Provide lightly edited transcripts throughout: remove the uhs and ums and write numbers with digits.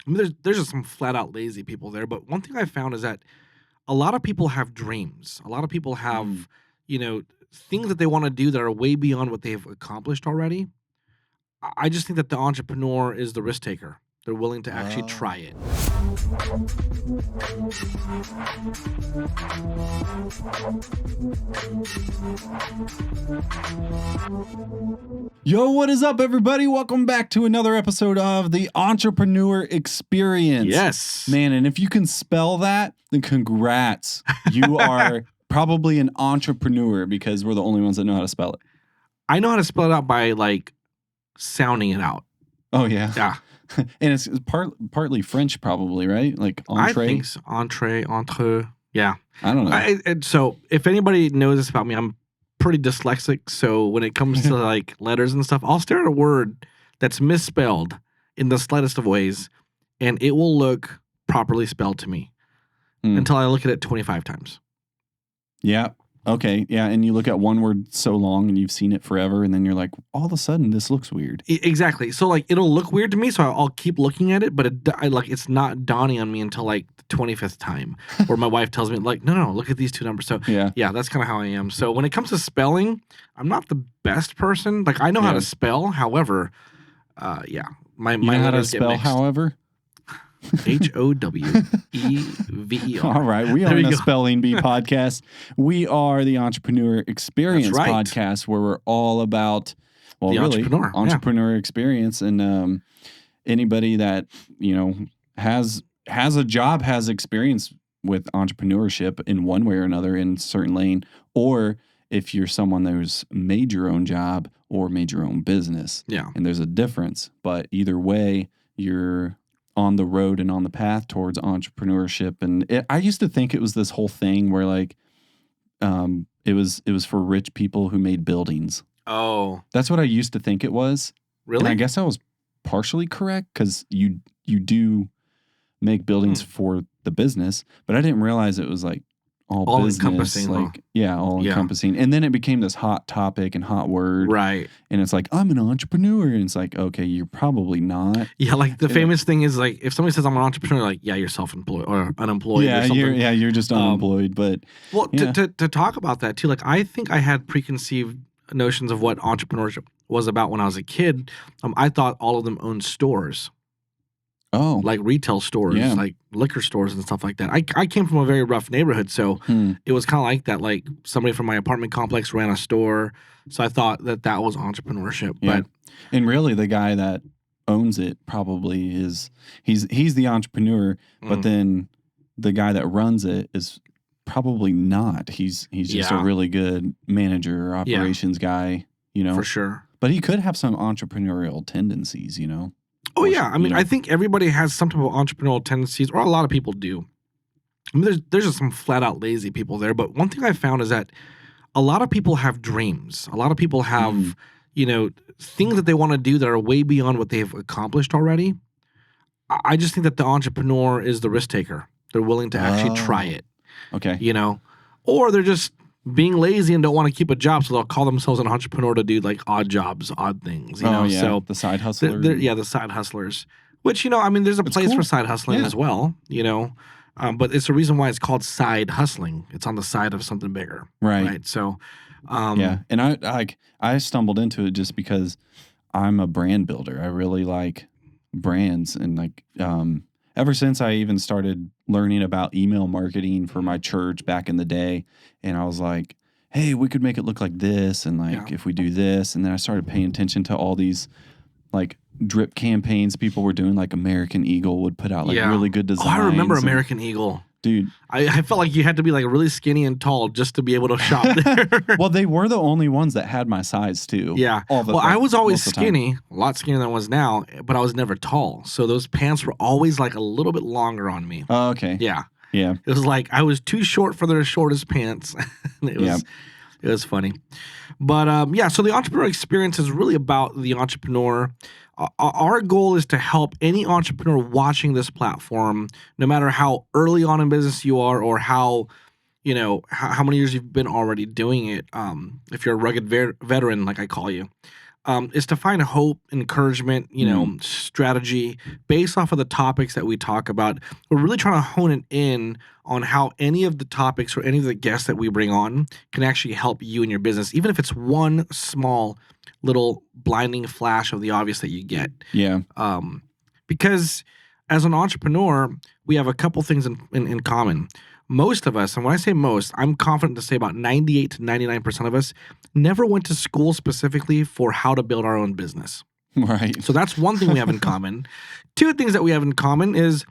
I mean, there's just some flat out lazy people there. But one thing I found is that a lot of people have dreams. A lot of people have, things that they want to do that are way beyond what they've accomplished already. I just think that the entrepreneur is the risk taker. They're willing to actually try it. Yo, what is up, everybody? Welcome back to another episode of the Entrepreneur Experience. Yes. Man, and if you can spell that, then congrats. You are probably an entrepreneur because we're the only ones that know how to spell it. I know how to spell it out by, sounding it out. Oh, yeah. Yeah. And it's partly French, probably, right? Like entree. I think so. Entre. Yeah. I don't know. So if anybody knows this about me, I'm pretty dyslexic. So when it comes to letters and stuff, I'll stare at a word that's misspelled in the slightest of ways, and it will look properly spelled to me until I look at it 25 times. Yeah. Okay. Yeah. And you look at one word so long and you've seen it forever. And then you're like, all of a sudden, this looks weird. Exactly. So it'll look weird to me. So I'll keep looking at it. But it's not dawning on me until the 25th time where my wife tells me no, look at these two numbers. So yeah, that's kind of how I am. So when it comes to spelling, I'm not the best person. I know how to spell. However, my you know how to spell, however? HOWEVER. All right. We are in a Spelling Bee podcast. We are the Entrepreneur Experience podcast where we're all about, entrepreneur experience. And anybody that, has a job, has experience with entrepreneurship in one way or another in a certain lane, or if you're someone who's made your own job or made your own business. Yeah. And there's a difference. But either way, you're on the road and on the path towards entrepreneurship. And I used to think it was this whole thing where it was for rich people who made buildings. Oh. That's what I used to think it was. Really? And I guess I was partially correct because you do make buildings for the business, but I didn't realize it was all business, encompassing. Encompassing. And then it became this hot topic and hot word. Right. And it's I'm an entrepreneur. And it's okay, you're probably not. Yeah, the famous thing is if somebody says I'm an entrepreneur, yeah, you're self-employed or unemployed or something. You're just unemployed. But to talk about that too, I think I had preconceived notions of what entrepreneurship was about when I was a kid. I thought all of them owned stores. Oh. Retail stores, liquor stores and stuff like that. I came from a very rough neighborhood, so it was kind of like that. Somebody from my apartment complex ran a store, so I thought that was entrepreneurship. Yeah. But and really, the guy that owns it probably he's the entrepreneur, but then the guy that runs it is probably not. He's just a really good manager or operations guy, For sure. But he could have some entrepreneurial tendencies, Oh, yeah. I mean, I think everybody has some type of entrepreneurial tendencies, or a lot of people do. I mean, there's just some flat out lazy people there. But one thing I found is that a lot of people have dreams. A lot of people have, things that they want to do that are way beyond what they've accomplished already. I just think that the entrepreneur is the risk taker. They're willing to actually try it. Okay. Or they're just being lazy and don't want to keep a job, so they'll call themselves an entrepreneur to do odd jobs, odd things. So the side hustler. The side hustlers. Which there's a place for side hustling as well. But it's the reason why it's called side hustling. It's on the side of something bigger. Right. So. And I stumbled into it just because I'm a brand builder. I really like brands, and ever since I even started learning about email marketing for my church back in the day, and I was like, hey, we could make it look like this, and if we do this, and then I started paying attention to all these drip campaigns people were doing, American Eagle would put out really good designs. Oh, I remember American Eagle. Dude. I felt like you had to be really skinny and tall just to be able to shop there. Well, they were the only ones that had my size too. Yeah. I was always skinny, a lot skinnier than I was now, but I was never tall. So those pants were always a little bit longer on me. Oh, okay. Yeah. Yeah. It was I was too short for their shortest pants. It was funny. But so the entrepreneur experience is really about the entrepreneur. Our goal is to help any entrepreneur watching this platform, no matter how early on in business you are or how many years you've been already doing it. If you're a rugged veteran, like I call you, is to find hope, encouragement, strategy based off of the topics that we talk about. We're really trying to hone it in on how any of the topics or any of the guests that we bring on can actually help you in your business, even if it's one small little blinding flash of the obvious that you get. Yeah. Because as an entrepreneur, we have a couple things in common. Most of us, and when I say most, I'm confident to say about 98 to 99% of us never went to school specifically for how to build our own business. Right. So that's one thing we have in common. Two things that we have in common is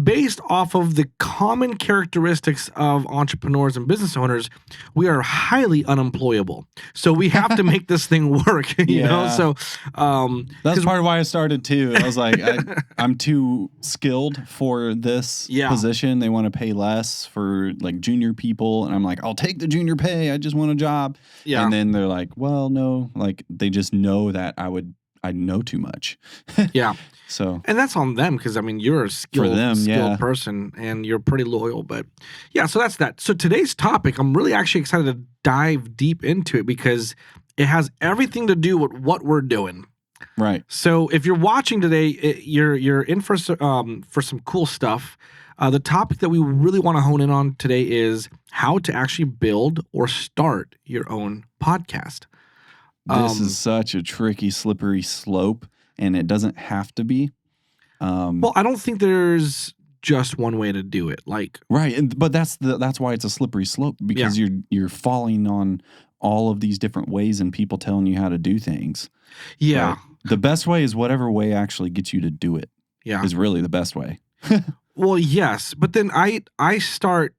based off of the common characteristics of entrepreneurs and business owners, we are highly unemployable. So we have to make this thing work, you know? So that's part of why I started too. I was like, I'm too skilled for this position. They want to pay less for like junior people. And I'm like, I'll take the junior pay. I just want a job. Yeah. And then they're like, well, no, like they just know that I know too much. Yeah. So, and that's on them because I mean you're a skilled person and you're pretty loyal. But yeah, so that's that. So today's topic, I'm really actually excited to dive deep into it because it has everything to do with what we're doing. Right. So if you're watching today, you're in for some cool stuff. The topic that we really want to hone in on today is how to actually build or start your own podcast. This is such a tricky, slippery slope, and it doesn't have to be. Well, I don't think there's just one way to do it. Like, right, but that's why it's a slippery slope because you're falling on all of these different ways and people telling you how to do things. Yeah, but the best way is whatever way actually gets you to do it. Yeah, is really the best way. Well, yes, but then I started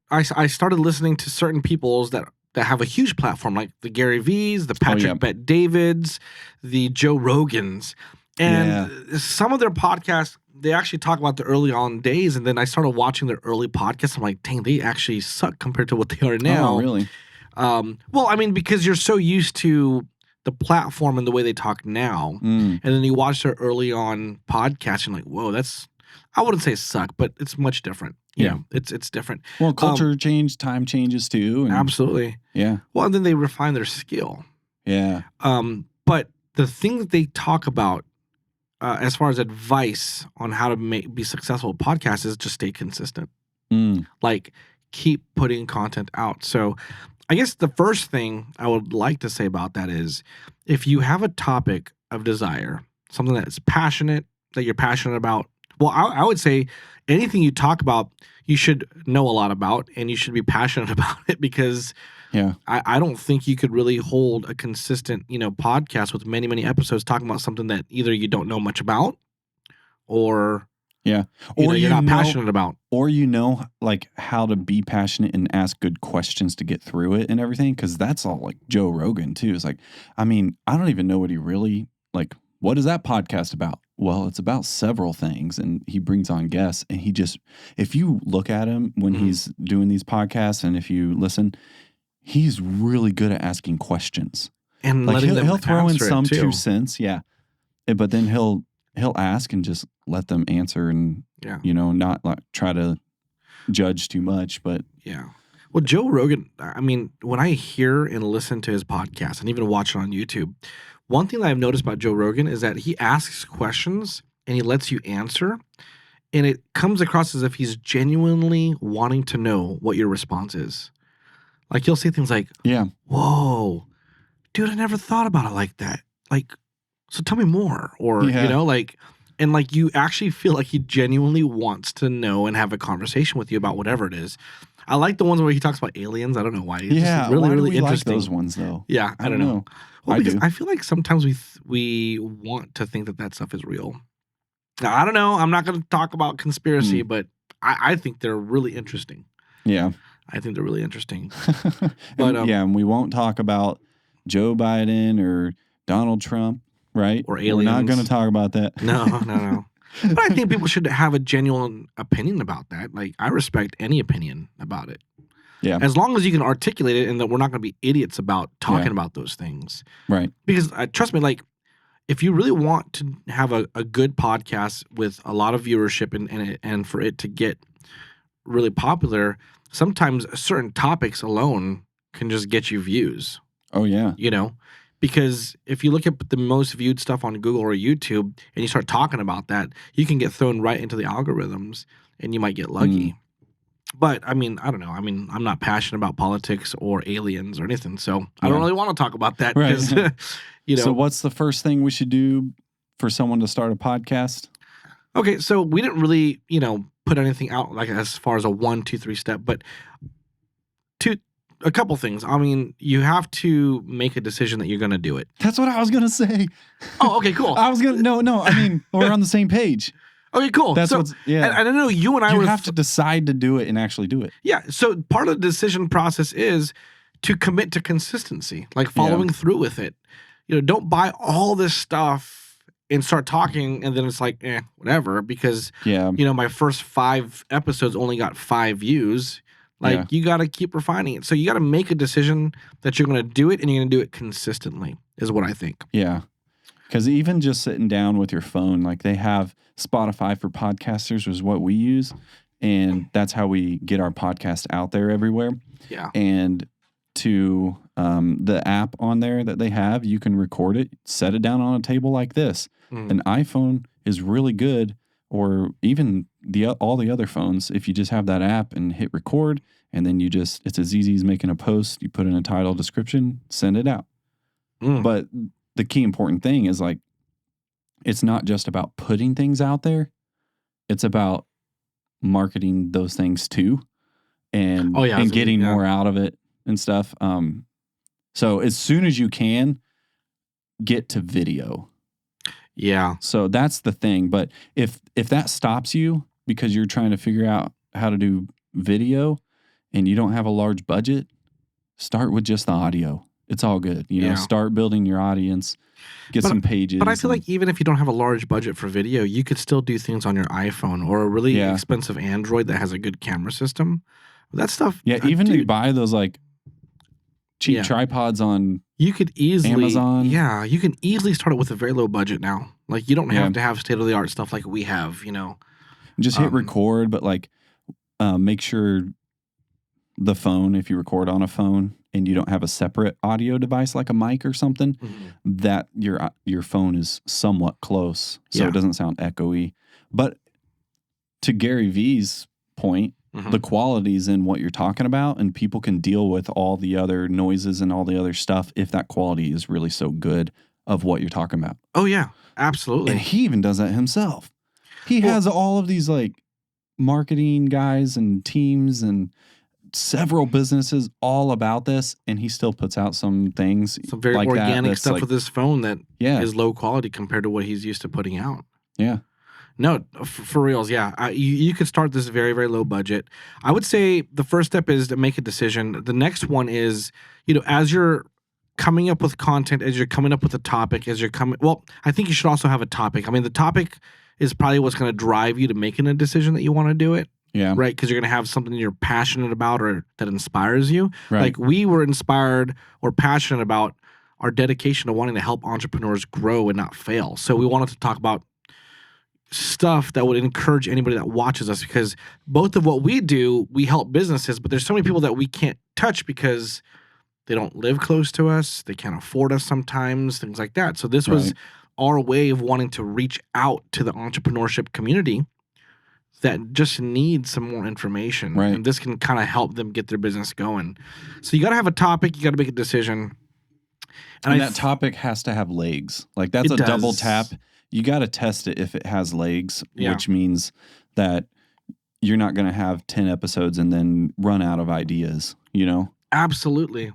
listening to certain people's that have a huge platform, like the Gary V's, the Patrick Bet Davids, the Joe Rogans. And some of their podcasts, they actually talk about the early on days. And then I started watching their early podcasts. I'm like, dang, they actually suck compared to what they are now. Oh, really? Well, I mean, because you're so used to the platform and the way they talk now. And then you watch their early on podcasts and like, whoa, I wouldn't say suck, but it's much different. You know, it's different. Well, culture change, time changes too. And absolutely. Yeah. Well, and then they refine their skill. Yeah. But the thing that they talk about as far as advice on how to be successful with podcasts is just stay consistent. Like keep putting content out. So I guess the first thing I would like to say about that is if you have a topic of desire, something that's passionate, that you're passionate about, well, I would say anything you talk about, you should know a lot about and you should be passionate about it because I don't think you could really hold a consistent, podcast with many, many episodes talking about something that either you don't know much about or you're not passionate about. Or like how to be passionate and ask good questions to get through it and everything because that's all like Joe Rogan too. It's like, I mean, I don't even know what he really like. What is that podcast about? Well, it's about several things, and he brings on guests, and if you look at him when he's doing these podcasts, and if you listen, he's really good at asking questions. And like he'll throw in some 2 cents, but then he'll ask and just let them answer and, not like try to judge too much, but. Yeah. Well, Joe Rogan, I mean, when I hear and listen to his podcast and even watch it on YouTube, one thing that I've noticed about Joe Rogan is that he asks questions and he lets you answer. And it comes across as if he's genuinely wanting to know what your response is. Like he'll say things like, whoa, dude, I never thought about it like that. Like, so tell me more. Or, and like you actually feel like he genuinely wants to know and have a conversation with you about whatever it is. I like the ones where he talks about aliens. I don't know why. It's just really, really interesting. Like those ones though. Yeah, I don't know. Well, because I feel like sometimes we want to think that stuff is real. Now, I don't know. I'm not going to talk about conspiracy, but I think they're really interesting. Yeah. I think they're really interesting. But and we won't talk about Joe Biden or Donald Trump, right? Or aliens. We're not going to talk about that. No. But I think people should have a genuine opinion about that. Like, I respect any opinion about it. Yeah. As long as you can articulate it and that we're not going to be idiots about talking about those things. Right. Because trust me, like, if you really want to have a good podcast with a lot of viewership and for it to get really popular, sometimes certain topics alone can just get you views. Oh, yeah. Because if you look at the most viewed stuff on Google or YouTube and you start talking about that, you can get thrown right into the algorithms and you might get lucky. But I mean, I don't know. I mean, I'm not passionate about politics or aliens or anything, so I don't really want to talk about that. Right. So what's the first thing we should do for someone to start a podcast? Okay, so we didn't really, put anything out like as far as a 1, 2, 3 step, but a couple things. I mean, you have to make a decision that you're going to do it. That's what I was going to say. Oh, okay, cool. I was going to, no. I mean, we're on the same page. Okay, cool. That's And I know you and I you have to decide to do it and actually do it. Yeah. So part of the decision process is to commit to consistency, like following through with it. Don't buy all this stuff and start talking and then it's like, whatever, because, my first 5 episodes only got 5 views. Like, you got to keep refining it. So you got to make a decision that you're going to do it and you're going to do it consistently is what I think. Yeah. Because even just sitting down with your phone, like they have Spotify for podcasters is what we use. And that's how we get our podcast out there everywhere. Yeah. And to the app on there that they have, you can record it, set it down on a table like this. An iPhone is really good, or even all the other phones, if you just have that app and hit record, and then it's as easy as making a post. You put in a title, description, send it out. But the key important thing is like, it's not just about putting things out there. It's about marketing those things too, and getting more out of it and stuff. So as soon as you can, get to video. Yeah. So that's the thing. But if that stops you because you're trying to figure out how to do video and you don't have a large budget, start with just the audio. It's all good. Start building your audience, get some pages. But I feel like even if you don't have a large budget for video, you could still do things on your iPhone or a really expensive Android that has a good camera system. That stuff. Yeah, even to buy those like cheap tripods on you could easily Amazon. Yeah, you can easily start it with a very low budget now. Like you don't have to have state of the art stuff like we have, Just hit record, but like make sure the phone, if you record on a phone and you don't have a separate audio device like a mic or something, that your phone is somewhat close so it doesn't sound echoey. But to Gary V's point, the quality's in what you're talking about, and people can deal with all the other noises and all the other stuff if that quality is really so good of what you're talking about. Oh, yeah, absolutely. And he even does that himself. He has all of these like marketing guys and teams and several businesses all about this, and he still puts out some things, some very like organic stuff with his phone that is low quality compared to what he's used to putting out. Yeah. No, for reals, yeah. You could start this very, very low budget. I would say the first step is to make a decision. The next one is, as you're coming up with content, as you're coming up with a topic, I think you should also have a topic. I mean, the topic is probably what's going to drive you to making a decision that you want to do it. Yeah. Right? Because you're going to have something you're passionate about or that inspires you. Right. Like we were inspired or passionate about our dedication to wanting to help entrepreneurs grow and not fail. So we wanted to talk about stuff that would encourage anybody that watches us, because both of what we do, we help businesses, but there's so many people that we can't touch because they don't live close to us. They can't afford us sometimes, things like that. So this was our way of wanting to reach out to the entrepreneurship community that just needs some more information. Right. And this can kind of help them get their business going. So you got to have a topic. You got to make a decision. And that topic has to have legs. Like that's a double tap. You got to test it if it has legs, which means that you're not going to have 10 episodes and then run out of ideas, Absolutely.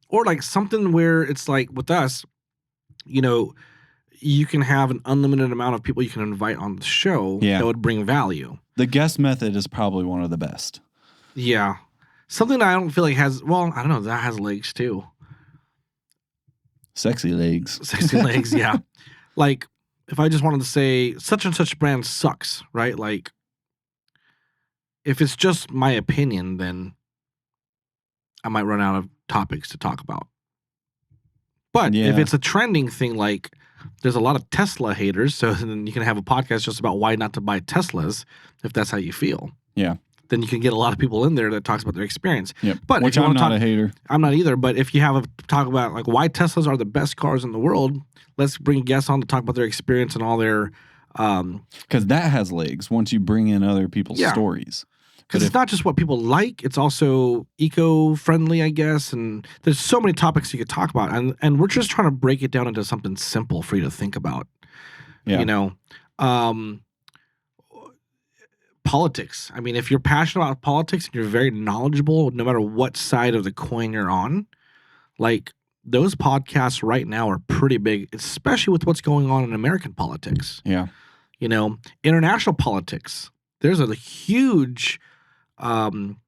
Or like something where it's like with us, you can have an unlimited amount of people you can invite on the show that would bring value. The guest method is probably one of the best. Yeah. Something that I don't feel like has, I don't know, that has legs too. Sexy legs. Sexy legs, yeah. Like, if I just wanted to say such and such brand sucks, right? Like, if it's just my opinion, then I might run out of topics to talk about. But if it's a trending thing, like there's a lot of Tesla haters, so then you can have a podcast just about why not to buy Teslas if that's how you feel. Yeah. then you can get a lot of people in there that talks about their experience. Yep. But which I'm not a hater. I'm not either. But if you have a talk about like why Teslas are the best cars in the world, let's bring guests on to talk about their experience and all their. Because that has legs once you bring in other people's stories. Because it's not just what people like; it's also eco-friendly, I guess. And there's so many topics you could talk about, and we're just trying to break it down into something simple for you to think about. Yeah. You know. Politics. I mean, if you're passionate about politics and you're very knowledgeable, no matter what side of the coin you're on, like those podcasts right now are pretty big, especially with what's going on in American politics. Yeah. You know, international politics. There's a huge amount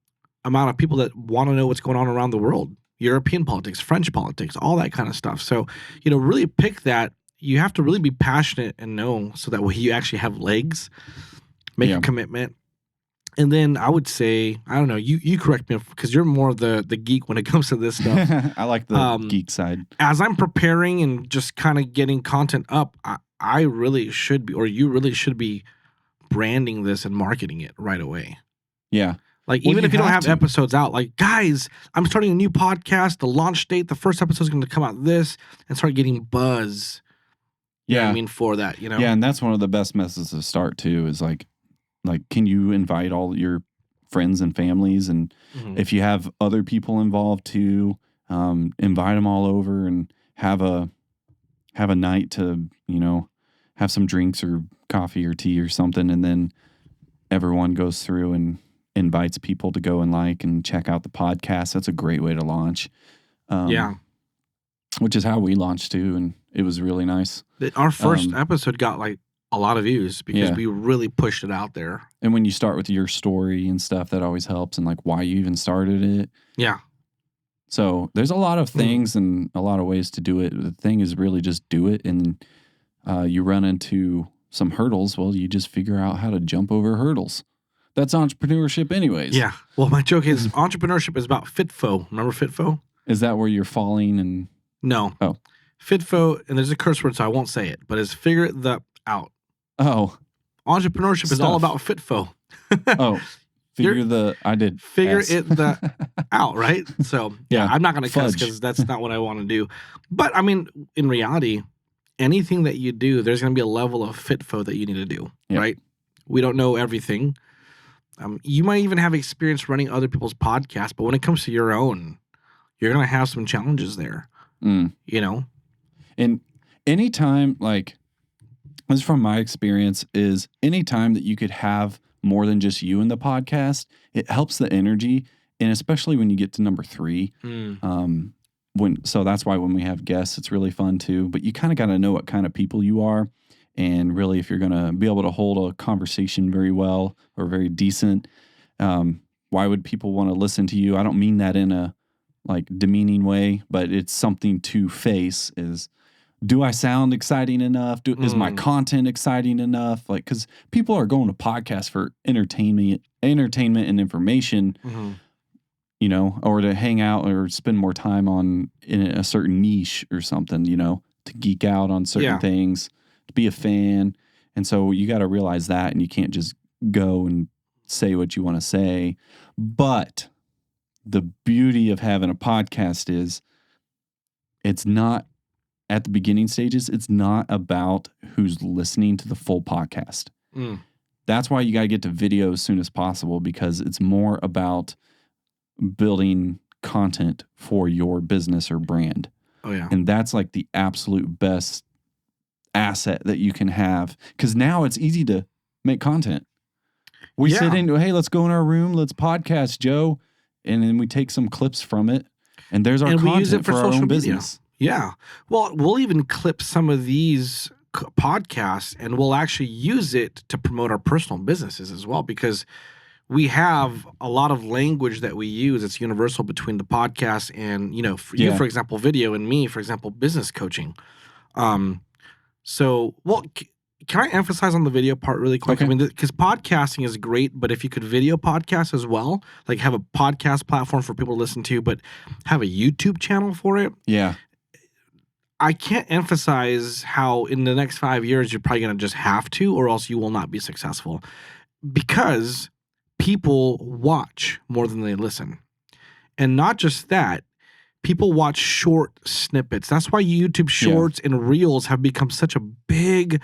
of people that want to know what's going on around the world. European politics, French politics, all that kind of stuff. So, you know, really pick that. You have to really be passionate and know so that you actually have legs. Make a commitment. And then I would say, I don't know, you correct me because you're more the geek when it comes to this stuff. I like the geek side. As I'm preparing and just kind of getting content up, I really should be, or you really should be branding this and marketing it right away. Yeah. Like, even if you don't have episodes out, like, guys, I'm starting a new podcast. The launch date, the first episode is going to come out and start getting buzz. Yeah. You know what I mean, for that, you know? Yeah, and that's one of the best messages to start, too, is like, can you invite all your friends and families? And if you have other people involved too, invite them all over and have a night to, you know, have some drinks or coffee or tea or something. And then everyone goes through and invites people to go and check out the podcast. That's a great way to launch. Which is how we launched too. And it was really nice. Our first episode got like a lot of views because we really pushed it out there. And when you start with your story and stuff, that always helps, and like why you even started it. Yeah. So there's a lot of things and a lot of ways to do it. The thing is really just do it, and you run into some hurdles. Well, you just figure out how to jump over hurdles. That's entrepreneurship anyways. Yeah. Well, my joke is entrepreneurship is about FITFO. Remember FITFO? Is that where you're falling and... No. Oh. FITFO, and there's a curse word, so I won't say it, but it's figure the out. Oh. Entrepreneurship is all about FITFO. Oh. Figure it out, right? So, yeah, I'm not going to cuss because that's not what I want to do. But, I mean, in reality, anything that you do, there's going to be a level of FITFO that you need to do, right? We don't know everything. You might even have experience running other people's podcasts, but when it comes to your own, you're going to have some challenges there, you know? And anytime, like, this is from my experience, is anytime that you could have more than just you in the podcast, it helps the energy. And especially when you get to number 3, so that's why when we have guests, it's really fun too. But you kind of got to know what kind of people you are. And really, if you're going to be able to hold a conversation very well or very decent, why would people want to listen to you? I don't mean that in a like demeaning way, but it's something to face is, do I sound exciting enough? Is my content exciting enough? Like, because people are going to podcasts for entertainment and information, you know, or to hang out or spend more time in a certain niche or something, you know, to geek out on certain things, to be a fan. And so you got to realize that, and you can't just go and say what you want to say. But the beauty of having a podcast is it's not, at the beginning stages, it's not about who's listening to the full podcast. That's why you got to get to video as soon as possible, because it's more about building content for your business or brand. Oh, yeah. And that's like the absolute best asset that you can have, because now it's easy to make content. We sit in, hey, let's go in our room, let's podcast, Joe. And then we take some clips from it, and there's our content we use it for our own business. Yeah. Well, we'll even clip some of these podcasts, and we'll actually use it to promote our personal businesses as well, because we have a lot of language that we use. It's universal between the podcast and, you know, you, for example, video, and me, for example, business coaching. So, well, can I emphasize on the video part really quick? Okay. I mean, because podcasting is great, but if you could video podcast as well, like have a podcast platform for people to listen to, but have a YouTube channel for it. Yeah. I can't emphasize how in the next 5 years, you're probably going to just have to, or else you will not be successful. Because people watch more than they listen. And not just that, people watch short snippets. That's why YouTube Shorts and Reels have become such a big,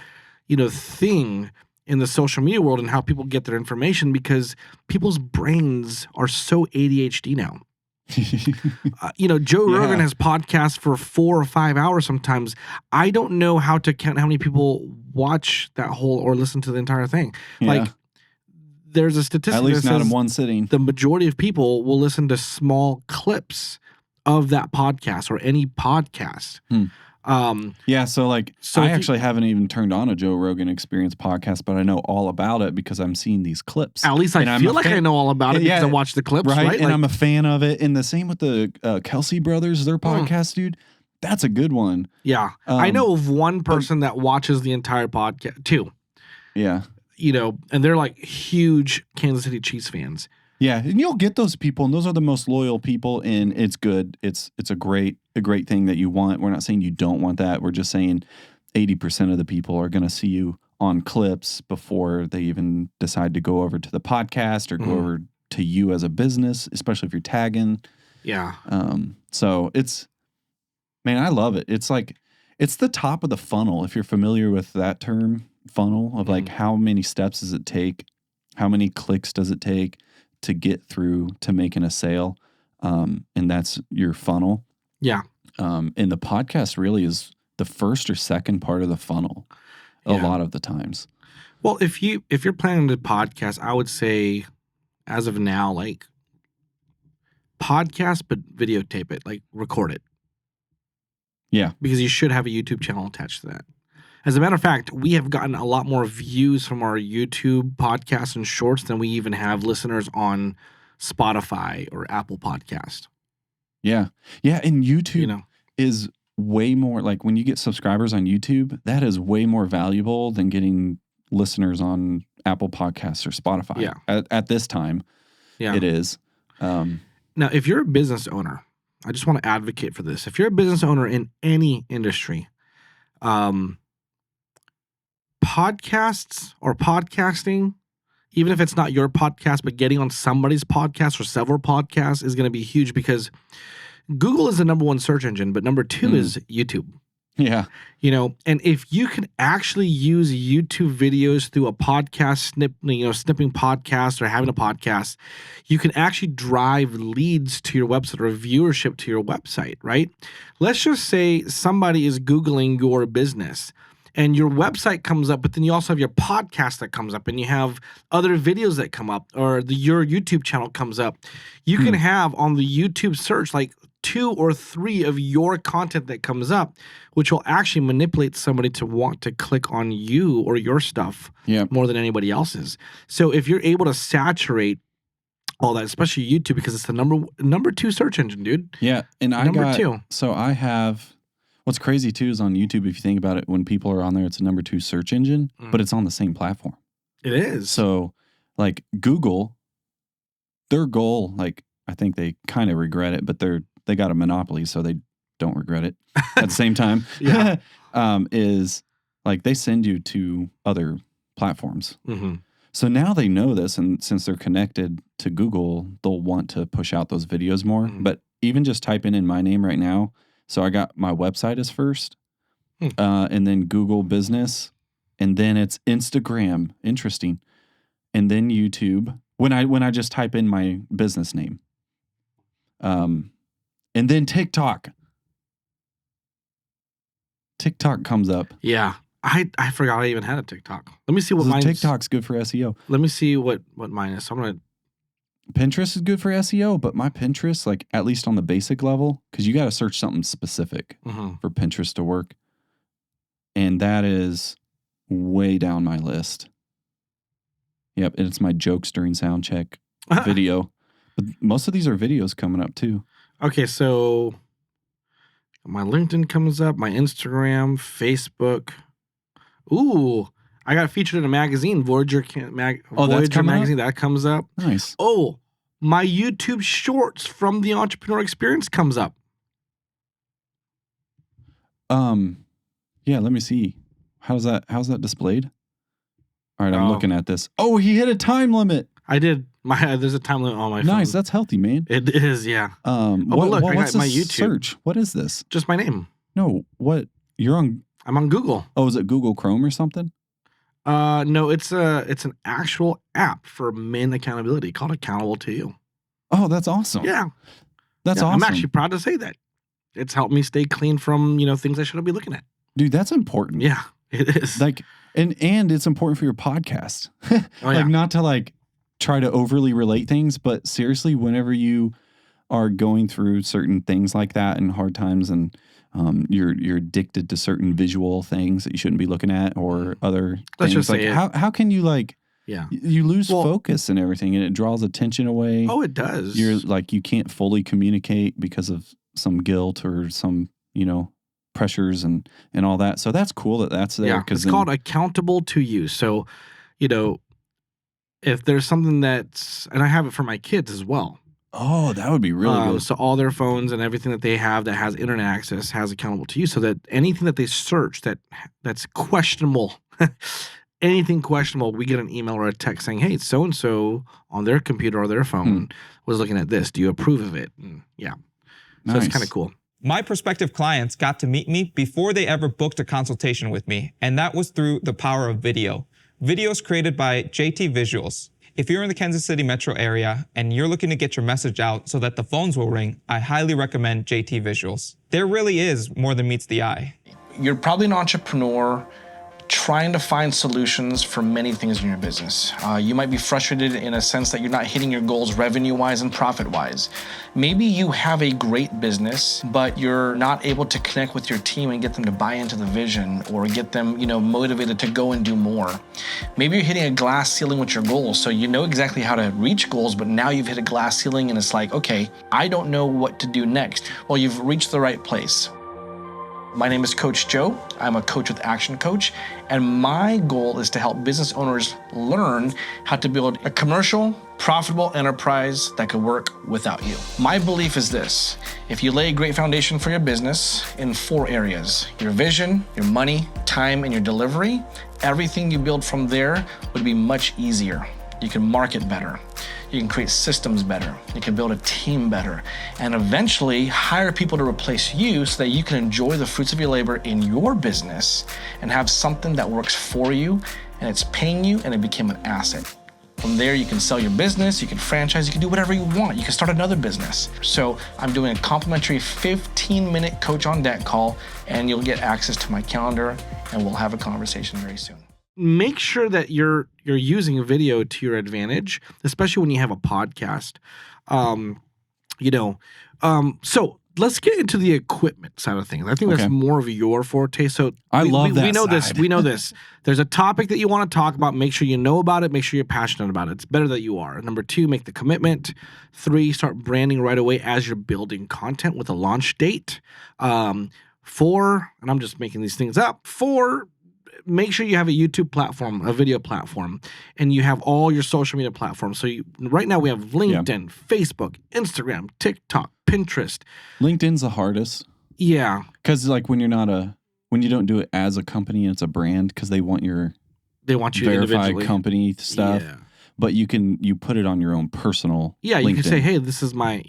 thing in the social media world and how people get their information, because people's brains are so ADHD now. Joe Rogan has podcasts for 4 or 5 hours sometimes. I don't know how to count how many people watch that whole or listen to the entire thing. Yeah. Like, there's a statistic at least that not says in one sitting. The majority of people will listen to small clips of that podcast or any podcast. So I actually haven't even turned on a Joe Rogan Experience podcast, but I know all about it because I'm seeing these clips. At least I feel like I know all about it because I watch the clips, right? And I'm a fan of it. And the same with the Kelsey brothers, their podcast, dude. That's a good one. Yeah. I know of one person that watches the entire podcast, too. Yeah. And they're like huge Kansas City Chiefs fans. Yeah, and you'll get those people, and those are the most loyal people, and it's good. It's a great thing that you want. We're not saying you don't want that. We're just saying 80% of the people are going to see you on clips before they even decide to go over to the podcast or go over to you as a business, especially if you're tagging. Yeah. So I love it. It's like, it's the top of the funnel. If you're familiar with that term, funnel, of like how many steps does it take? How many clicks does it take to get through to making a sale? And that's your funnel. Yeah. And the podcast really is the first or second part of the funnel a lot of the times. Well, if you're planning to podcast, I would say as of now, like, podcast, but videotape it, like record it. Yeah. Because you should have a YouTube channel attached to that. As a matter of fact, we have gotten a lot more views from our YouTube podcasts and shorts than we even have listeners on Spotify or Apple Podcast. Yeah. Yeah. And YouTube is way more, like, when you get subscribers on YouTube, that is way more valuable than getting listeners on Apple Podcasts or Spotify. Yeah. At this time, it is. Now, if you're a business owner, I just want to advocate for this. If you're a business owner in any industry, podcasts or podcasting, even if it's not your podcast, but getting on somebody's podcast or several podcasts is going to be huge, because Google is the number one search engine, but number two is YouTube. Yeah. And if you can actually use YouTube videos through a podcast snipping podcast or having a podcast, you can actually drive leads to your website or viewership to your website, right? Let's just say somebody is Googling your business and your website comes up, but then you also have your podcast that comes up and you have other videos that come up, or your YouTube channel comes up. You can have on the YouTube search like 2 or 3 of your content that comes up, which will actually manipulate somebody to want to click on you or your stuff more than anybody else's. So if you're able to saturate all that, especially YouTube, because it's the number 2 search engine, dude. Yeah, and number 2. So I have. What's crazy too is on YouTube, if you think about it, when people are on there, it's a number 2 search engine, but it's on the same platform. It is. So, like, Google, their goal, like, I think they kind of regret it, but they got a monopoly, so they don't regret it at the same time. Is like they send you to other platforms. So now they know this, and since they're connected to Google, they'll want to push out those videos more. But even just typing in my name right now, so I got my website as first, and then Google Business, and then it's Instagram. Interesting. And then YouTube. When I just type in my business name. And then TikTok. TikTok comes up. Yeah. I forgot I even had a TikTok. Let me see what mine is. TikTok's good for SEO. Let me see what mine is. So I'm going to. Pinterest is good for SEO, but my Pinterest, like, at least on the basic level, because you got to search something specific for Pinterest to work. And that is way down my list. Yep. And it's my jokes during sound check video. But most of these are videos coming up too. Okay. So my LinkedIn comes up, my Instagram, Facebook. Ooh, I got featured in a magazine, Voyager magazine. That comes up. Nice. Oh, my YouTube shorts from the Entrepreneur Experience comes up. Yeah, let me see. How's that displayed? All right, I'm looking at this. Oh, he hit a time limit. I did. There's a time limit on my phone. Nice. That's healthy, man. It is, yeah. What's my the YouTube search? What is this? Just my name. No, what? I'm on Google. Oh, is it Google Chrome or something? No, it's an actual app for men accountability called Accountable to You. Oh, that's awesome. Yeah. That's awesome. I'm actually proud to say that. It's helped me stay clean from, things I shouldn't be looking at. Dude, that's important. Yeah, it is. Like, and it's important for your podcast. Not to try to overly relate things, but seriously, whenever you are going through certain things like that and hard times and you're addicted to certain visual things that you shouldn't be looking at or other Let's things. Just say how can you you lose focus and everything and it draws attention away. Oh, it does. You're you can't fully communicate because of some guilt or some, pressures and all that. So that's cool that's there. Yeah, it's called Accountable to You. So, if there's something and I have it for my kids as well. Oh, that would be really good. So all their phones and everything that they have that has internet access has Accountable to You, so that anything that they search that's questionable, anything questionable, we get an email or a text saying, hey, so-and-so on their computer or their phone was looking at this. Do you approve of it? And yeah. So it's kind of cool. My prospective clients got to meet me before they ever booked a consultation with me, and that was through the power of video. Videos created by JT Visuals. If you're in the Kansas City metro area and you're looking to get your message out so that the phones will ring, I highly recommend JT Visuals. There really is more than meets the eye. You're probably an entrepreneur trying to find solutions for many things in your business. You might be frustrated in a sense that you're not hitting your goals revenue-wise and profit-wise. Maybe you have a great business, but you're not able to connect with your team and get them to buy into the vision or get them, motivated to go and do more. Maybe you're hitting a glass ceiling with your goals, so you know exactly how to reach goals, but now you've hit a glass ceiling and it's okay, I don't know what to do next. Well, you've reached the right place. My name is Coach Joe. I'm a coach with Action Coach, and my goal is to help business owners learn how to build a commercial, profitable enterprise that could work without you. My belief is this: if you lay a great foundation for your business in 4 areas, your vision, your money, time, and your delivery, everything you build from there would be much easier. You can market better. You can create systems better. You can build a team better, and eventually hire people to replace you so that you can enjoy the fruits of your labor in your business and have something that works for you and it's paying you and it became an asset. From there, you can sell your business, you can franchise, you can do whatever you want. You can start another business. So I'm doing a complimentary 15-minute Coach on Deck call, and you'll get access to my calendar, and we'll have a conversation very soon. Make sure that you're using video to your advantage, especially when you have a podcast. So let's get into the equipment side of things. I think that's more of your forte. So I love that. We know side. this. We know this. There's a topic that you want to talk about. Make sure you know about it. Make sure you're passionate about it. It's better that you are. Number 2, make the commitment. 3, start branding right away as you're building content with a launch date. 4, and I'm just making these things up. 4, make sure you have a YouTube platform, a video platform, and you have all your social media platforms. So right now we have LinkedIn, Facebook, Instagram, TikTok, Pinterest. LinkedIn's the hardest. Yeah. Because when you don't do it as a company, it's a brand because they want you verified company stuff. Yeah. But you put it on your own personal. Yeah, you LinkedIn. can say, hey, this is my,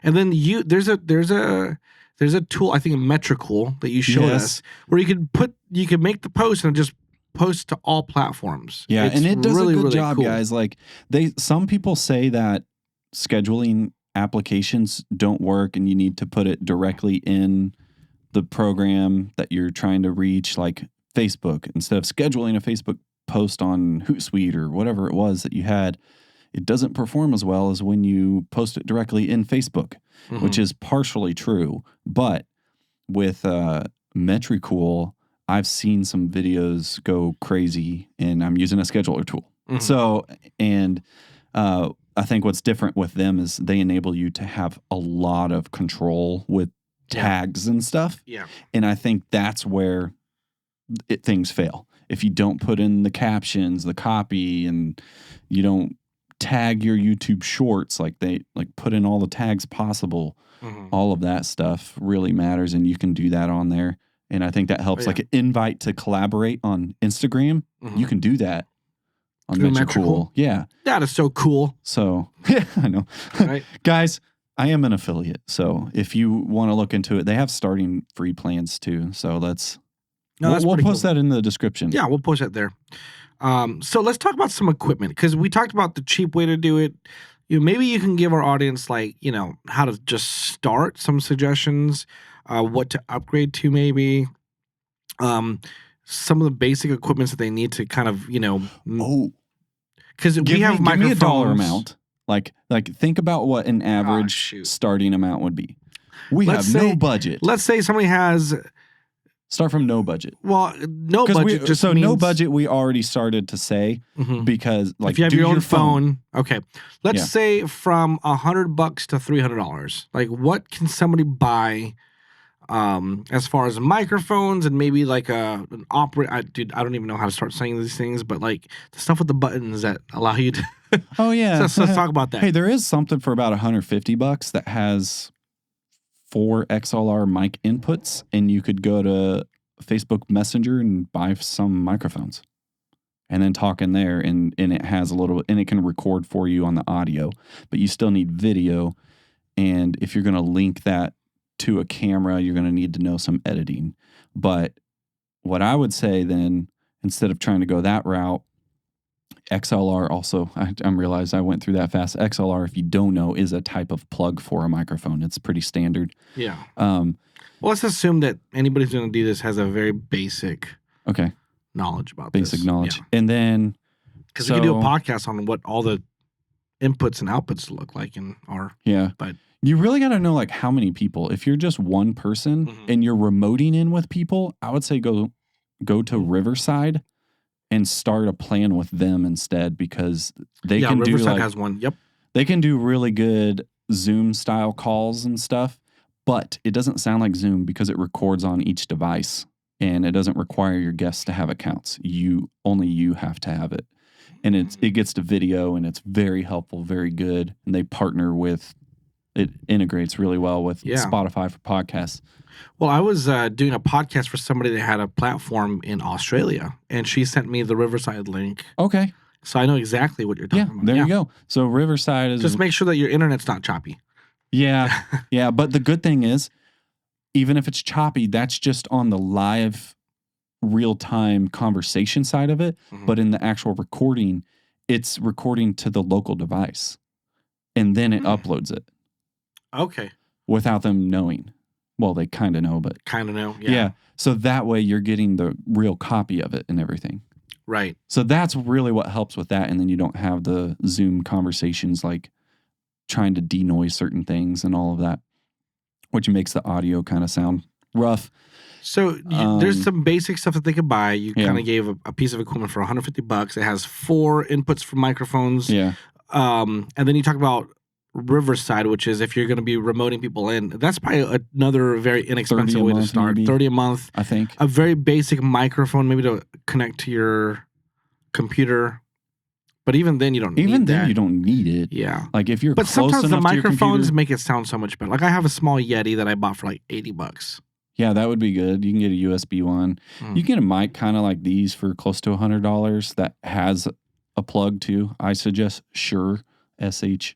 and then there's a tool, I think a Metricool that you showed us, where you can make the post and just post to all platforms. Yeah, and it does really, a good really job, cool. guys. Some people say that scheduling applications don't work and you need to put it directly in the program that you're trying to reach, like Facebook. Instead of scheduling a Facebook post on Hootsuite or whatever it was that you had, it doesn't perform as well as when you post it directly in Facebook, which is partially true. But with Metricool, I've seen some videos go crazy, and I'm using a scheduler tool. So, and I think what's different with them is they enable you to have a lot of control with tags and stuff. Yeah. And I think that's where things fail. If you don't put in the captions, the copy, and you don't tag your YouTube shorts, put in all the tags possible, all of that stuff really matters, and you can do that on there. And I think that helps. Like an invite to collaborate on Instagram, you can do that Metricool. Yeah. That is so cool. So, yeah, I know. Right. Guys, I am an affiliate. So if you want to look into it, they have starting free plans too. So we'll post that in the description. Yeah, we'll post that there. So let's talk about some equipment, because we talked about the cheap way to do it. Maybe you can give our audience how to just start, some suggestions, what to upgrade to maybe. Some of the basic equipments that they need to kind of, because we have microphones. Give me a dollar amount. Like think about what an average starting amount would be. Have no budget. Let's say somebody has. Start from no budget. Well, no budget just means, no budget we already started to say because if you have your own phone. Okay. Let's say from $100 to $300. Like, what can somebody buy as far as microphones and maybe like an opera? Dude, I don't even know how to start saying these things, but like the stuff with the buttons that allow you to. Oh yeah. So let's talk about that. Hey, there is something for about $150 that has 4 XLR mic inputs, and you could go to Facebook Messenger and buy some microphones and then talk in there, and it has and it can record for you on the audio, but you still need video. And if you're going to link that to a camera, you're going to need to know some editing. But what I would say then, instead of trying to go that route, XLR also, I realized I went through that fast. XLR, if you don't know, is a type of plug for a microphone. It's pretty standard. Yeah. Well, let's assume that anybody who's going to do this has a very basic knowledge about basic knowledge. Yeah. And then... Because we can do a podcast on what all the inputs and outputs look like and are. Yeah. But you really got to know like how many people. If you're just one person and you're remoting in with people, I would say go to Riverside and start a plan with them instead, because they can do Riverside has one. Yep. They can do really good Zoom style calls and stuff, but it doesn't sound like Zoom because it records on each device and it doesn't require your guests to have accounts. Only you have to have it. And it gets to video, and it's very helpful, very good. And they partner with, it integrates really well with Spotify for podcasts. Well, I was doing a podcast for somebody that had a platform in Australia, and she sent me the Riverside link. Okay. So I know exactly what you're talking about. There you go. So Riverside is... Just make sure that your internet's not choppy. Yeah. Yeah. But the good thing is, even if it's choppy, that's just on the live real-time conversation side of it. But in the actual recording, it's recording to the local device. And then it uploads it. Okay. Without them knowing. Well, they kind of know, but... Kind of know, yeah. So that way you're getting the real copy of it and everything. Right. So that's really what helps with that. And then you don't have the Zoom conversations like trying to denoise certain things and all of that, which makes the audio kind of sound rough. So there's some basic stuff that they could buy. You kind of gave a piece of equipment for $150. It has 4 inputs for microphones. Yeah. And then you talk about Riverside, which is if you're going to be remoting people in, that's probably another very inexpensive way to start. Maybe. 30 a month, I think. A very basic microphone, maybe to connect to your computer. But even then, you don't need that. Even then, you don't need it. Yeah. Like if you're But close sometimes the enough to your microphones computer, make it sound so much better. Like I have a small Yeti that I bought for like $80. Yeah, that would be good. You can get a USB one. You can get a mic kind of like these for close to $100 that has a plug too. I suggest Shure, SHURE.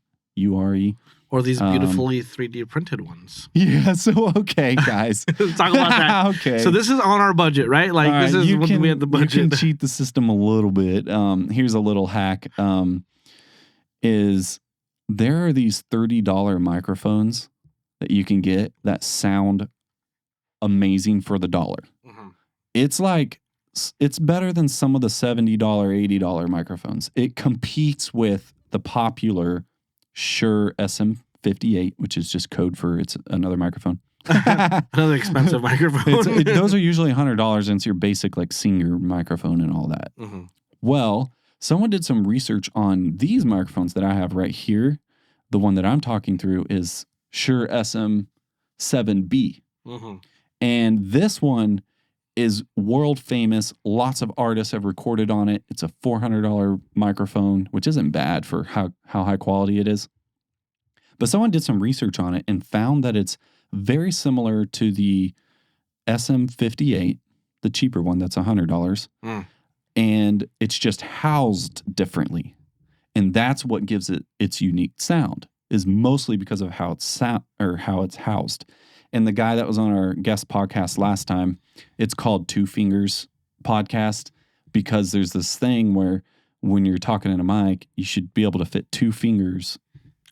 Or these beautifully 3D printed ones. Yeah, so okay, guys. Let's talk about that. Okay. So this is on our budget, right? Like this is when we had the budget. You can cheat the system a little bit. Here's a little hack. Is there are these $30 microphones that you can get that sound amazing for the $1. It's like, it's better than some of the $70, $80 microphones. It competes with the popular Shure SM58, which is just code for it's another microphone. Another expensive microphone. Those are usually $100 into your basic like senior microphone and all that. Well, someone did some research on these microphones that I have right here. The one that I'm talking through is Shure SM7B. And this one is world famous. Lots of artists have recorded on it. It's a $400 microphone, which isn't bad for how high quality it is. But someone did some research on it and found that it's very similar to the SM58, the cheaper one that's $100. and it's just housed differently. And that's what gives it its unique sound, is mostly because of how it's how it's housed. And the guy that was on our guest podcast last time, it's called Two Fingers Podcast, because there's this thing where when you're talking in a mic, you should be able to fit 2 fingers,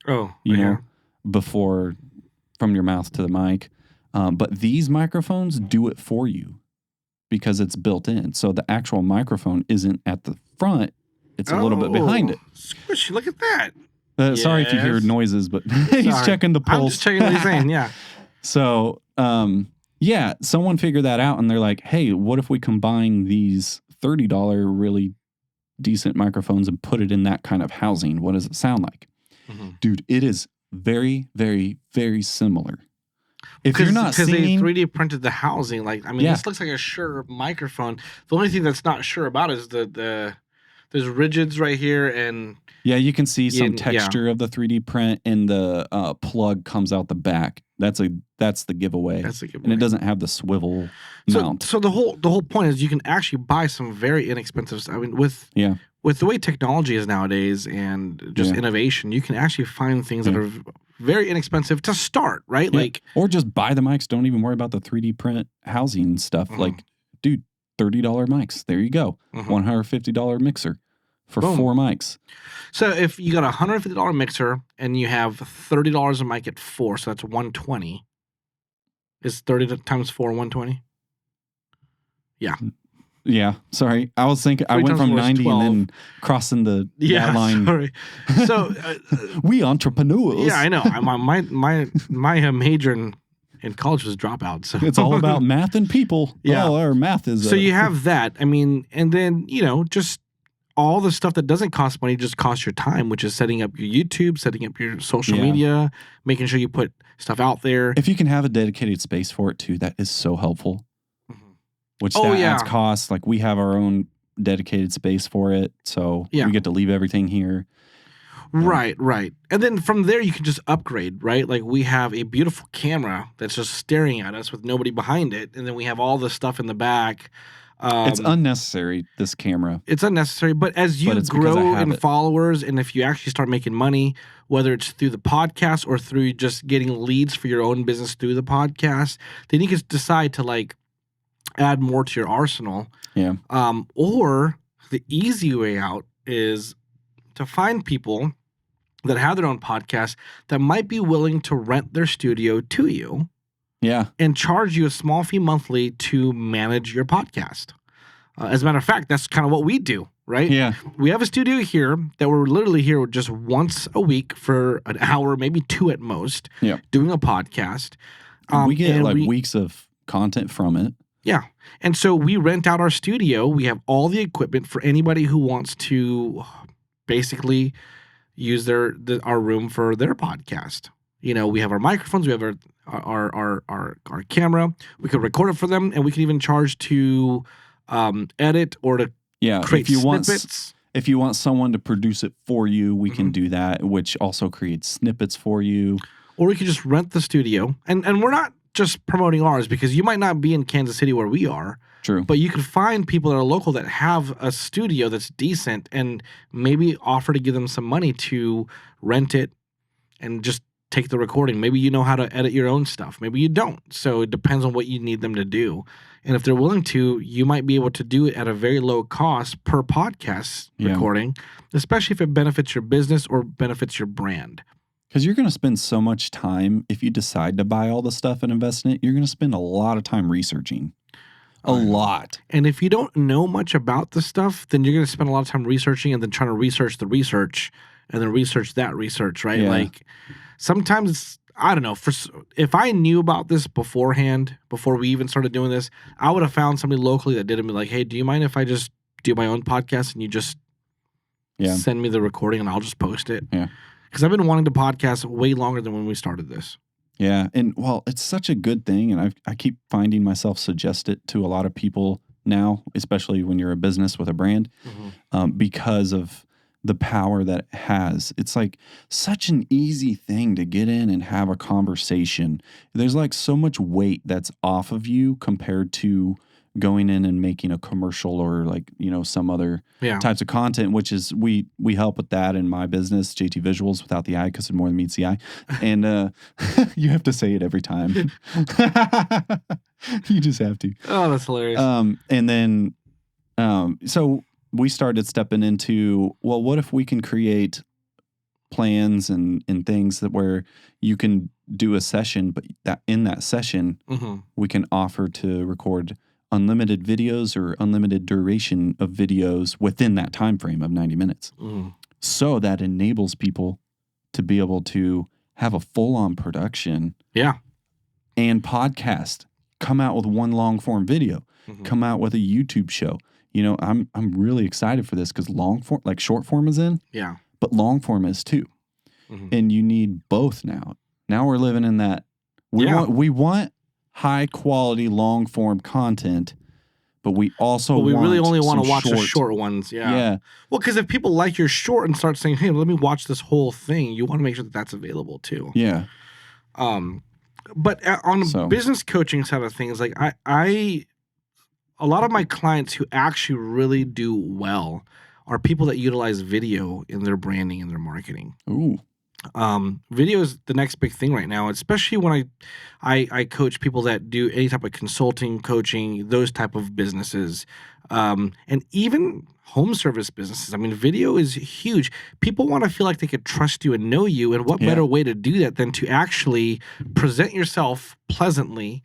you know, before from your mouth to the mic. But these microphones do it for you because it's built in. So the actual microphone isn't at the front. It's a little bit behind it. Squishy, look at that. Sorry if you hear noises, but he's checking the pulse. I'm just checking what he's saying, yeah. So, someone figured that out, and they're like, hey, what if we combine these $30 really decent microphones and put it in that kind of housing? What does it sound like? Mm-hmm. Dude, it is very, very, very similar. If you're not seeing... Because they 3D printed the housing. Like, I mean, this looks like a Shure microphone. The only thing that's not sure about is the there's rigids right here, and... Yeah, you can see some texture of the 3D print, and the plug comes out the back. That's the giveaway. That's the giveaway. And it doesn't have the swivel mount. So the whole point is you can actually buy some very inexpensive. I mean, with the way technology is nowadays and just innovation, you can actually find things that are very inexpensive to start, right? Yeah. Like, or just buy the mics. Don't even worry about the 3D print housing stuff. Like, dude, $30 mics. There you go. $150 mixer for 4 mics. So if you got a $150 mixer and you have $30 a mic at 4, so that's $120. Is 30 times 4 120? Yeah. Yeah. Sorry, I was thinking. I went from 90 and then crossing the line. Sorry. So we entrepreneurs. Yeah, I know. My major in college was dropout. So it's all about math and people. Yeah, our math is. So you have that. I mean, and then just all the stuff that doesn't cost money just costs your time, which is setting up your YouTube, setting up your social media, making sure you put stuff out there. If you can have a dedicated space for it too, that is so helpful. Which adds costs. Like, we have our own dedicated space for it, so we get to leave everything here. Right. And then from there, you can just upgrade, right? Like, we have a beautiful camera that's just staring at us with nobody behind it, and then we have all the stuff in the back. It's unnecessary, this camera. It's unnecessary, but as you grow in followers, and if you actually start making money, whether it's through the podcast or through just getting leads for your own business through the podcast, then you can decide to, add more to your arsenal. Yeah. Or the easy way out is to find people that have their own podcast that might be willing to rent their studio to you. Yeah. And charge you a small fee monthly to manage your podcast. As a matter of fact, that's kind of what we do, right? Yeah. We have a studio here that we're literally here just once a week for an hour, maybe 2 at most, doing a podcast. We get weeks of content from it. Yeah. And so we rent out our studio. We have all the equipment for anybody who wants to basically use our room for their podcast. We have our microphones, we have our camera. We could record it for them, and we can even charge to edit or to create snippets. If you want someone to produce it for you, we can do that, which also creates snippets for you. Or we could just rent the studio. And we're not just promoting ours, because you might not be in Kansas City where we are. True. But you can find people that are local that have a studio that's decent, and maybe offer to give them some money to rent it and just take the recording. Maybe you know how to edit your own stuff. Maybe you don't. So it depends on what you need them to do. And if they're willing to, you might be able to do it at a very low cost per podcast recording, especially if it benefits your business or benefits your brand. Because you're going to spend so much time, if you decide to buy all the stuff and invest in it, you're going to spend a lot of time researching. A lot. And if you don't know much about the stuff, then you're going to spend a lot of time researching and then trying to research the research and then research that research, right? Yeah. Like, sometimes, I don't know, if I knew about this beforehand, before we even started doing this, I would have found somebody locally that did it and be like, hey, do you mind if I just do my own podcast and you just send me the recording and I'll just post it? Yeah. Because I've been wanting to podcast way longer than when we started this. Yeah. And it's such a good thing. And I keep finding myself suggest it to a lot of people now, especially when you're a business with a brand, because of the power that it has. It's like such an easy thing to get in and have a conversation. There's so much weight that's off of you compared to going in and making a commercial or like, some other types of content, which is we help with that in my business, JT Visuals, without the I, because it more than meets the eye. And you have to say it every time. You just have to. Oh, that's hilarious. And then, so we started stepping into, well, what if we can create plans and things that where you can do a session, but that in that session, we can offer to record unlimited videos or unlimited duration of videos within that time frame of 90 minutes. So that enables people to be able to have a full-on production and podcast, come out with one long-form video, come out with a YouTube show. I'm really excited for this because long form, like short form is in, but long form is too. And you need both now. Now we're living in that. We want high quality long form content, but we also really only want to watch the short ones. Yeah. Well, because if people like your short and start saying, "Hey, let me watch this whole thing," you want to make sure that that's available too. Yeah. But on the business coaching side of things, like a lot of my clients who actually really do well are people that utilize video in their branding and their marketing. Ooh. Video is the next big thing right now, especially when I coach people that do any type of consulting, coaching, those type of businesses, and even home service businesses. I mean, video is huge. People want to feel like they could trust you and know you, and what better way to do that than to actually present yourself pleasantly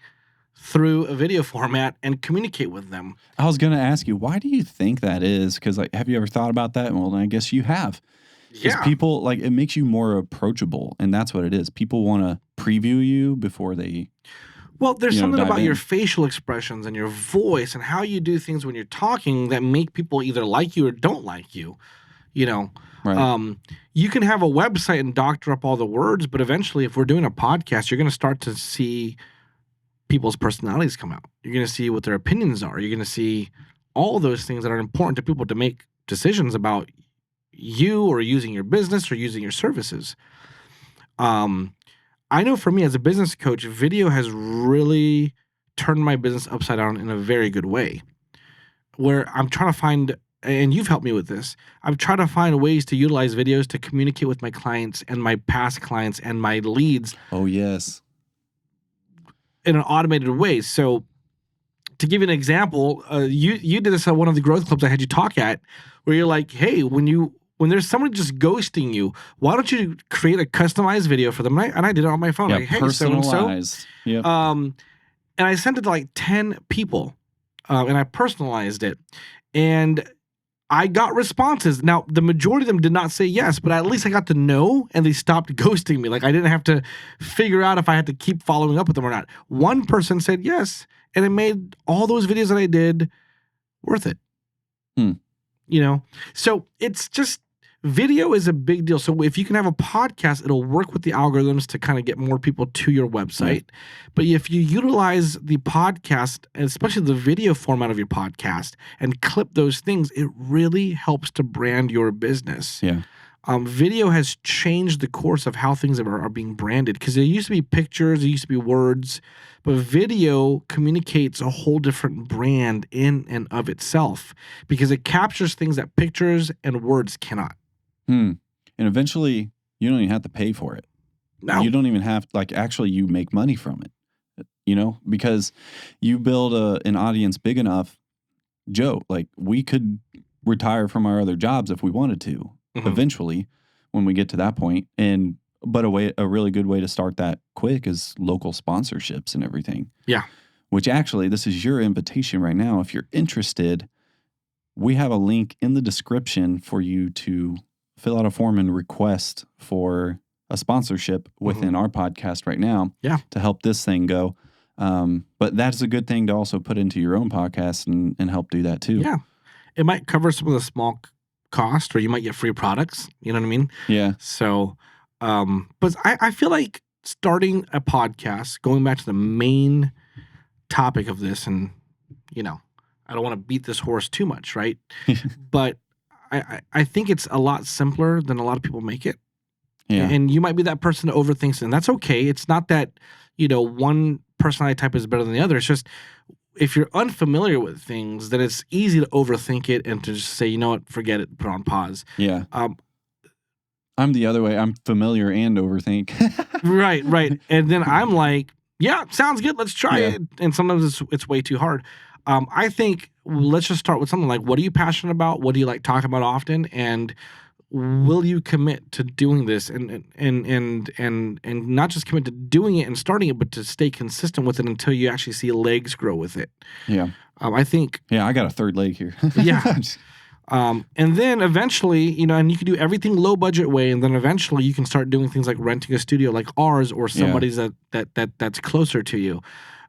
through a video format and communicate with them. I was going to ask you, why do you think that is? Because have you ever thought about that? Well, I guess you have. Because people, it makes you more approachable, and that's what it is. People want to preview you before they Well, there's something about your facial expressions and your voice and how you do things when you're talking that make people either like you or don't like you, Right. You can have a website and doctor up all the words, but eventually if we're doing a podcast, you're going to start to see people's personalities come out. You're going to see what their opinions are. You're going to see all those things that are important to people to make decisions about you or using your business or using your services. I know for me as a business coach, video has really turned my business upside down in a very good way, where I'm trying to find, and you've helped me with this, I'm trying to find ways to utilize videos to communicate with my clients and my past clients and my leads. Oh, yes. In an automated way. So to give you an example, you did this at one of the growth clubs I had you talk at, where you're like, hey, when there's someone just ghosting you, why don't you create a customized video for them? And I did it on my phone. Yeah, like, hey, personalized. Yep. And I sent it to like 10 people, and I personalized it. And I got responses. Now, the majority of them did not say yes, but at least I got to know, and they stopped ghosting me. Like, I didn't have to figure out if I had to keep following up with them or not. One person said yes, and it made all those videos that I did worth it. So it's just, video is a big deal. So if you can have a podcast, it'll work with the algorithms to kind of get more people to your website. But if you utilize the podcast, and especially the video format of your podcast, and clip those things, it really helps to brand your business. Yeah. Video has changed the course of how things are being branded, because there used to be pictures, there used to be words, but video communicates a whole different brand in and of itself, because it captures things that pictures and words cannot. And eventually, you don't even have to pay for it. No. You don't even have, actually you make money from it, because you build an audience big enough. Joe, we could retire from our other jobs if we wanted to, eventually, when we get to that point. But a really good way to start that quick is local sponsorships and everything. Yeah. Which actually, this is your invitation right now. If you're interested, we have a link in the description for you to fill out a form and request for a sponsorship within our podcast right now to help this thing go. But that's a good thing to also put into your own podcast and help do that too. Yeah. It might cover some of the small cost, or you might get free products. You know what I mean? Yeah. So, but I feel like starting a podcast, going back to the main topic of this, and, I don't want to beat this horse too much, right? But I think it's a lot simpler than a lot of people make it. Yeah. And you might be that person that overthinks it, and that's okay. It's not that, one personality type is better than the other. It's just, if you're unfamiliar with things, then it's easy to overthink it and to just say, you know what, forget it, put it on pause. Yeah. I'm the other way. I'm familiar and overthink. Right. And then I'm like, yeah, sounds good. Let's try it. And sometimes it's way too hard. I think let's just start with something like, what are you passionate about? What do you like talking about often? And will you commit to doing this and not just commit to doing it and starting it, but to stay consistent with it until you actually see legs grow with it? Yeah. I think. Yeah, I got a third leg here. Yeah. And then eventually, and you can do everything low budget way, and then eventually you can start doing things like renting a studio like ours or somebody's that's closer to you.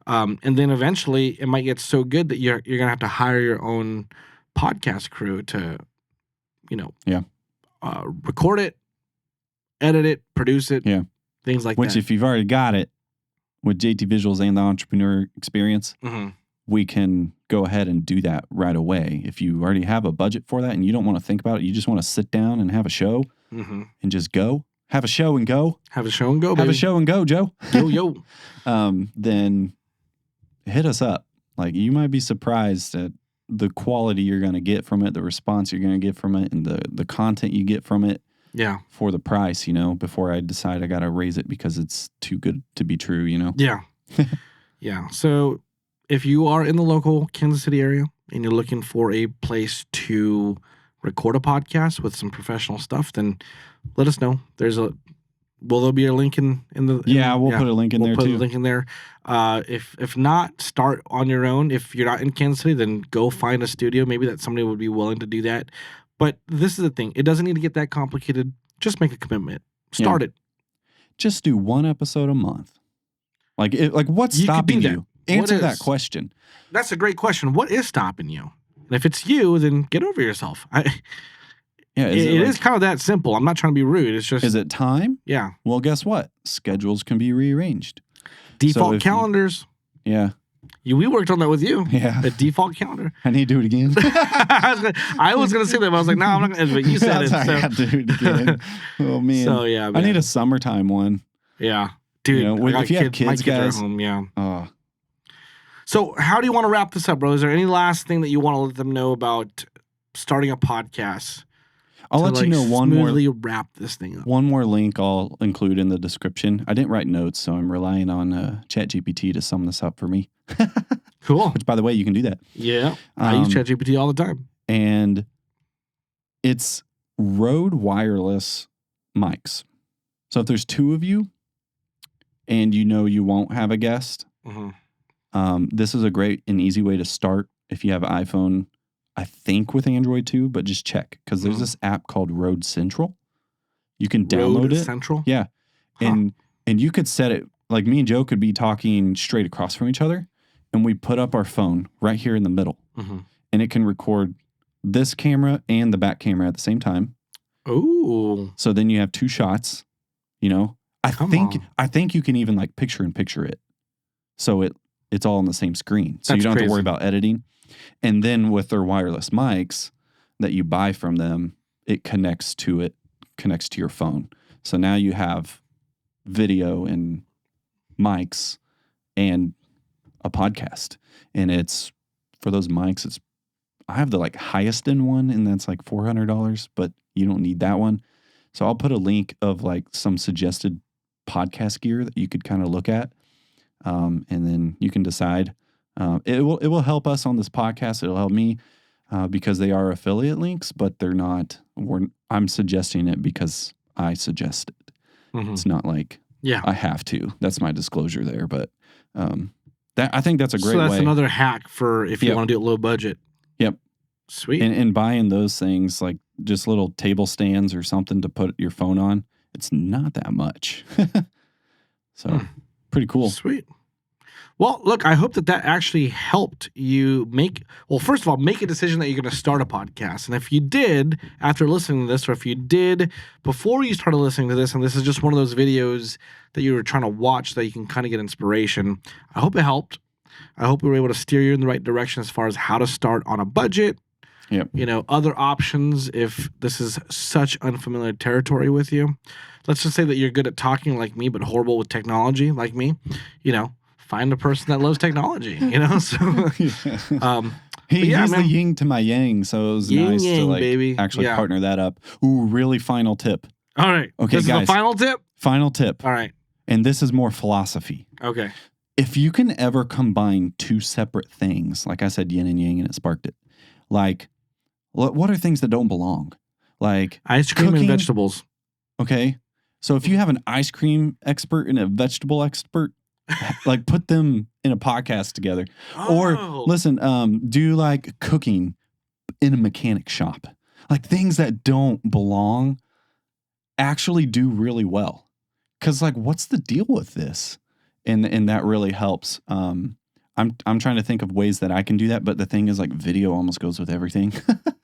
And then eventually it might get so good that you're gonna have to hire your own podcast crew to, record it, edit it, produce it, things like that. Which if you've already got it with JT Visuals and the entrepreneur experience, we can go ahead and do that right away. If you already have a budget for that and you don't want to think about it, you just want to sit down and have a show and just go. Have a show and go. Have a show and go, baby. Have a show and go, Joe. Yo. Then hit us up. Like, you might be surprised at the quality you're going to get from it, the response you're going to get from it, and the content you get from it. Yeah. For the price, before I decide I got to raise it because it's too good to be true, Yeah. Yeah. So if you are in the local Kansas City area and you're looking for a place to record a podcast with some professional stuff, then let us know. Will there be a link in the? We'll put a link in there too. We'll put a link in there. If not, start on your own. If you're not in Kansas City, then go find a studio. Maybe that somebody would be willing to do that. But this is the thing. It doesn't need to get that complicated. Just make a commitment. Start it. Just do one episode a month. Like what's stopping you? Answer that question. That's a great question. What is stopping you? And if it's you, then get over yourself. It is kind of that simple. I'm not trying to be rude. It's just. Is it time? Yeah. Well, guess what? Schedules can be rearranged. Default calendars. Yeah. We worked on that with you. Yeah. The default calendar. I need to do it again. I was going to say that, but I was like, no, I'm not going to. But you said it. So. I got to do it again. Oh, man. So, yeah. Man. I need a summertime one. Yeah. Dude, if you have kids, guys. Are home, yeah. So how do you want to wrap this up, bro? Is there any last thing that you want to let them know about starting a podcast? I'll let you know one more. Smoothly wrap this thing up. One more link I'll include in the description. I didn't write notes, so I'm relying on ChatGPT to sum this up for me. Cool. Which, by the way, you can do that. Yeah. I use ChatGPT all the time. And it's Rode wireless mics. So if there's two of you and you won't have a guest, this is a great and easy way to start if you have an iPhone, I think with Android too, but just check because there's this app called Rode Central. You can download it. Central? Yeah. And you could set it, like me and Joe could be talking straight across from each other, and we put up our phone right here in the middle. And it can record this camera and the back camera at the same time. Ooh. So then you have two shots, I think you can even like picture in picture it. So it's all on the same screen. So you don't have to worry about editing. And then with their wireless mics that you buy from them, it connects to your phone. So now you have video and mics and a podcast. And it's for those mics, I have the highest end one, and that's like $400, but you don't need that one. So I'll put a link of some suggested podcast gear that you could kind of look at. And then you can decide. It will help us on this podcast. It'll help me because they are affiliate links, but they're not. I'm suggesting it because I suggest it. It's not like I have to. That's my disclosure there. But I think that's a great way. So that's another hack for if you want to do it low budget. Yep. Sweet. And buying those things like just little table stands or something to put your phone on, it's not that much. So pretty cool. Sweet. Well, look, I hope that actually helped you first of all, make a decision that you're going to start a podcast. And if you did, after listening to this, or if you did before you started listening to this, and this is just one of those videos that you were trying to watch that you can kind of get inspiration, I hope it helped. I hope we were able to steer you in the right direction as far as how to start on a budget. Yep. Other options if this is such unfamiliar territory with you. Let's just say that you're good at talking like me, but horrible with technology like me. find a person that loves technology, you know? So, he's the yin to my yang, so it was nice to like baby. actually partner that up. Ooh, really final tip. All right. Okay, this guys. Is the final tip? Final tip. All right. And this is more philosophy. Okay. If you can ever combine two separate things, like I said, yin and yang, and it sparked it. Like, what are things that don't belong? Like ice cream and vegetables. Okay. So if you have an ice cream expert and a vegetable expert, like put them in a podcast together. Or listen, do like cooking in a mechanic shop. Like things that don't belong actually do really well. Cause like, what's the deal with this? And that really helps. I'm trying to think of ways that I can do that, but the thing is like video almost goes with everything.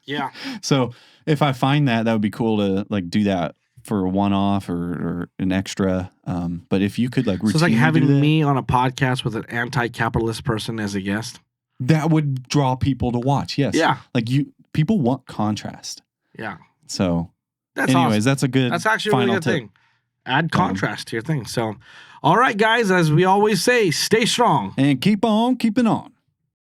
Yeah. So if I find that would be cool to like do that for a one-off or an extra. But if you could like, so it's like having me on a podcast with an anti-capitalist person as a guest. That would draw people to watch. Yes. Yeah. Like people want contrast. Yeah. So that's anyways, awesome. That's actually a really good thing. Add contrast to your thing. So, all right, guys, as we always say, stay strong and keep on keeping on.